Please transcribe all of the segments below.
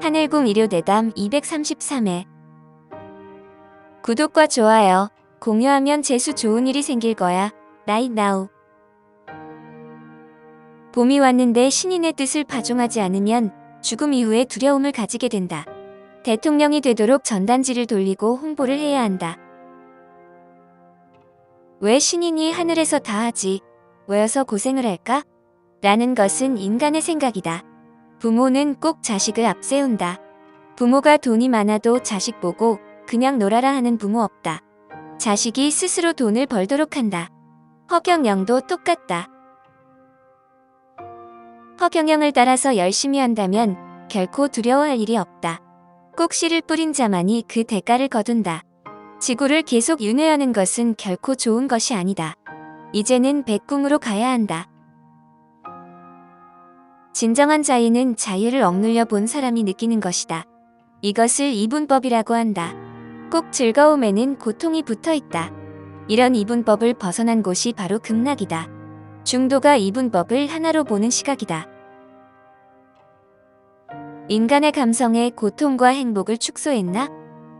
하늘궁 일요대담 233회. 구독과 좋아요, 공유하면 재수 좋은 일이 생길 거야. Right now. 봄이 왔는데 신인의 뜻을 파종하지 않으면 죽음 이후에 두려움을 가지게 된다. 대통령이 되도록 전단지를 돌리고 홍보를 해야 한다. 왜 신인이 하늘에서 다 하지? 왜여서 고생을 할까? 라는 것은 인간의 생각이다. 부모는 꼭 자식을 앞세운다. 부모가 돈이 많아도 자식 보고 그냥 놀아라 하는 부모 없다. 자식이 스스로 돈을 벌도록 한다. 허경영도 똑같다. 허경영을 따라서 열심히 한다면 결코 두려워할 일이 없다. 꼭 씨를 뿌린 자만이 그 대가를 거둔다. 지구를 계속 윤회하는 것은 결코 좋은 것이 아니다. 이제는 백궁으로 가야 한다. 진정한 자유는 자유를 억눌려 본 사람이 느끼는 것이다. 이것을 이분법이라고 한다. 꼭 즐거움에는 고통이 붙어 있다. 이런 이분법을 벗어난 곳이 바로 극락이다. 중도가 이분법을 하나로 보는 시각이다. 인간의 감성에 고통과 행복을 축소했나?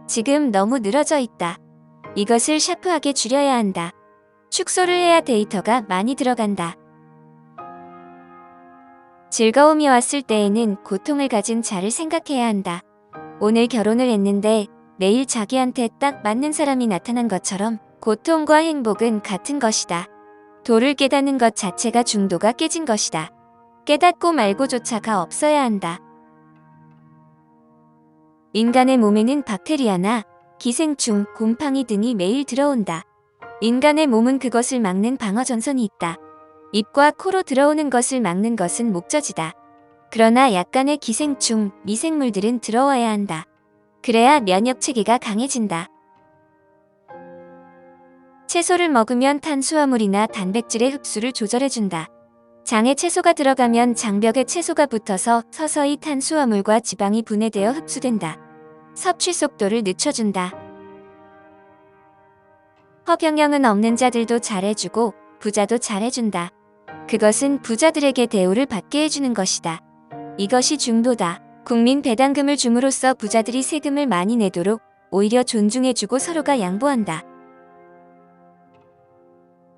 지금 너무 늘어져 있다. 이것을 샤프하게 줄여야 한다. 축소를 해야 데이터가 많이 들어간다. 즐거움이 왔을 때에는 고통을 가진 자를 생각해야 한다. 오늘 결혼을 했는데 내일 자기한테 딱 맞는 사람이 나타난 것처럼 고통과 행복은 같은 것이다. 도를 깨닫는 것 자체가 중도가 깨진 것이다. 깨닫고 말고조차가 없어야 한다. 인간의 몸에는 박테리아나 기생충, 곰팡이 등이 매일 들어온다. 인간의 몸은 그것을 막는 방어전선이 있다. 입과 코로 들어오는 것을 막는 것은 목젖이다. 그러나 약간의 기생충, 미생물들은 들어와야 한다. 그래야 면역체계가 강해진다. 채소를 먹으면 탄수화물이나 단백질의 흡수를 조절해준다. 장에 채소가 들어가면 장벽에 채소가 붙어서 서서히 탄수화물과 지방이 분해되어 흡수된다. 섭취 속도를 늦춰준다. 허경영은 없는 자들도 잘해주고 부자도 잘해준다. 그것은 부자들에게 대우를 받게 해주는 것이다. 이것이 중도다. 국민 배당금을 줌으로써 부자들이 세금을 많이 내도록 오히려 존중해주고 서로가 양보한다.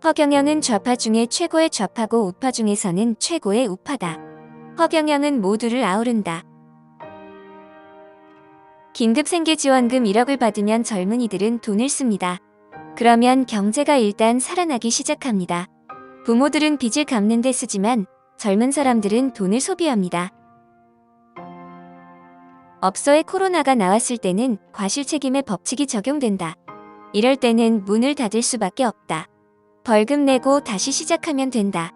허경영은 좌파 중에 최고의 좌파고 우파 중에서는 최고의 우파다. 허경영은 모두를 아우른다. 긴급생계지원금 1억을 받으면 젊은이들은 돈을 씁니다. 그러면 경제가 일단 살아나기 시작합니다. 부모들은 빚을 갚는 데 쓰지만 젊은 사람들은 돈을 소비합니다. 업소에 코로나가 나왔을 때는 과실책임의 법칙이 적용된다. 이럴 때는 문을 닫을 수밖에 없다. 벌금 내고 다시 시작하면 된다.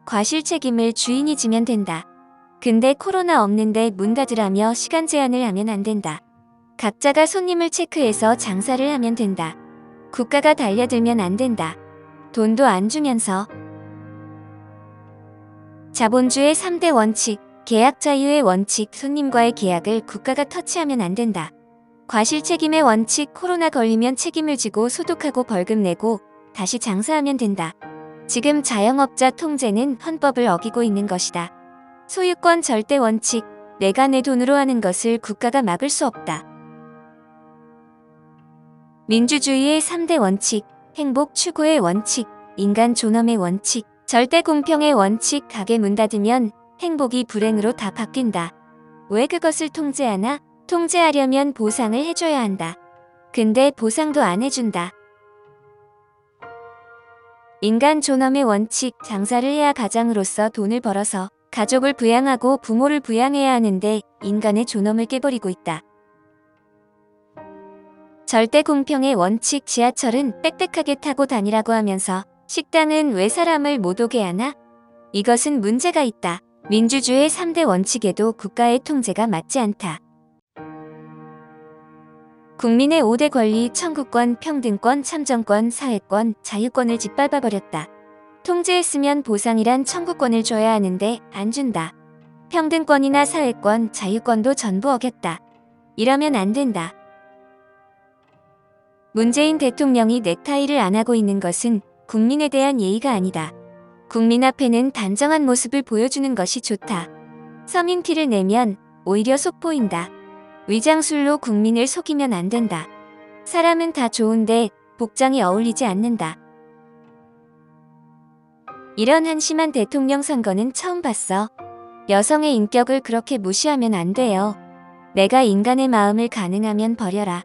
과실책임을 주인이 지면 된다. 근데 코로나 없는데 문 닫으라며 시간 제한을 하면 안 된다. 각자가 손님을 체크해서 장사를 하면 된다. 국가가 달려들면 안 된다. 돈도 안 주면서. 자본주의 3대 원칙, 계약 자유의 원칙, 손님과의 계약을 국가가 터치하면 안 된다. 과실책임의 원칙, 코로나 걸리면 책임을 지고 소독하고 벌금 내고 다시 장사하면 된다. 지금 자영업자 통제는 헌법을 어기고 있는 것이다. 소유권 절대 원칙, 내가 내 돈으로 하는 것을 국가가 막을 수 없다. 민주주의의 3대 원칙, 행복 추구의 원칙, 인간 존엄의 원칙, 절대 공평의 원칙. 가게 문 닫으면 행복이 불행으로 다 바뀐다. 왜 그것을 통제하나? 통제하려면 보상을 해줘야 한다. 근데 보상도 안 해준다. 인간 존엄의 원칙, 장사를 해야 가장으로서 돈을 벌어서 가족을 부양하고 부모를 부양해야 하는데 인간의 존엄을 깨버리고 있다. 절대 공평의 원칙, 지하철은 빽빽하게 타고 다니라고 하면서 식당은 왜 사람을 못 오게 하나? 이것은 문제가 있다. 민주주의의 3대 원칙에도 국가의 통제가 맞지 않다. 국민의 5대 권리, 청구권, 평등권, 참정권, 사회권, 자유권을 짓밟아버렸다. 통제했으면 보상이란 청구권을 줘야 하는데 안 준다. 평등권이나 사회권, 자유권도 전부 어겼다. 이러면 안 된다. 문재인 대통령이 넥타이를 안 하고 있는 것은 국민에 대한 예의가 아니다. 국민 앞에는 단정한 모습을 보여주는 것이 좋다. 서민 티를 내면 오히려 속보인다. 위장술로 국민을 속이면 안 된다. 사람은 다 좋은데 복장이 어울리지 않는다. 이런 한심한 대통령 선거는 처음 봤어. 여성의 인격을 그렇게 무시하면 안 돼요. 내가 인간의 마음을 가능하면 버려라.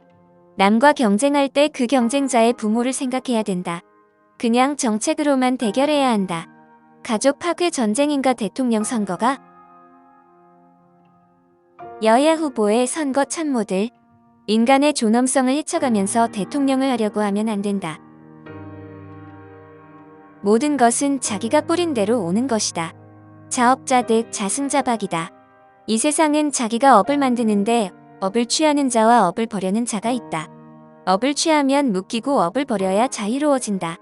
남과 경쟁할 때 그 경쟁자의 부모를 생각해야 된다. 그냥 정책으로만 대결해야 한다. 가족 파괴 전쟁인가 대통령 선거가? 여야 후보의 선거 참모들. 인간의 존엄성을 헤쳐가면서 대통령을 하려고 하면 안 된다. 모든 것은 자기가 뿌린 대로 오는 것이다. 자업자득 자승자박이다. 이 세상은 자기가 업을 만드는데 업을 취하는 자와 업을 버려는 자가 있다. 업을 취하면 묶이고 업을 버려야 자유로워진다.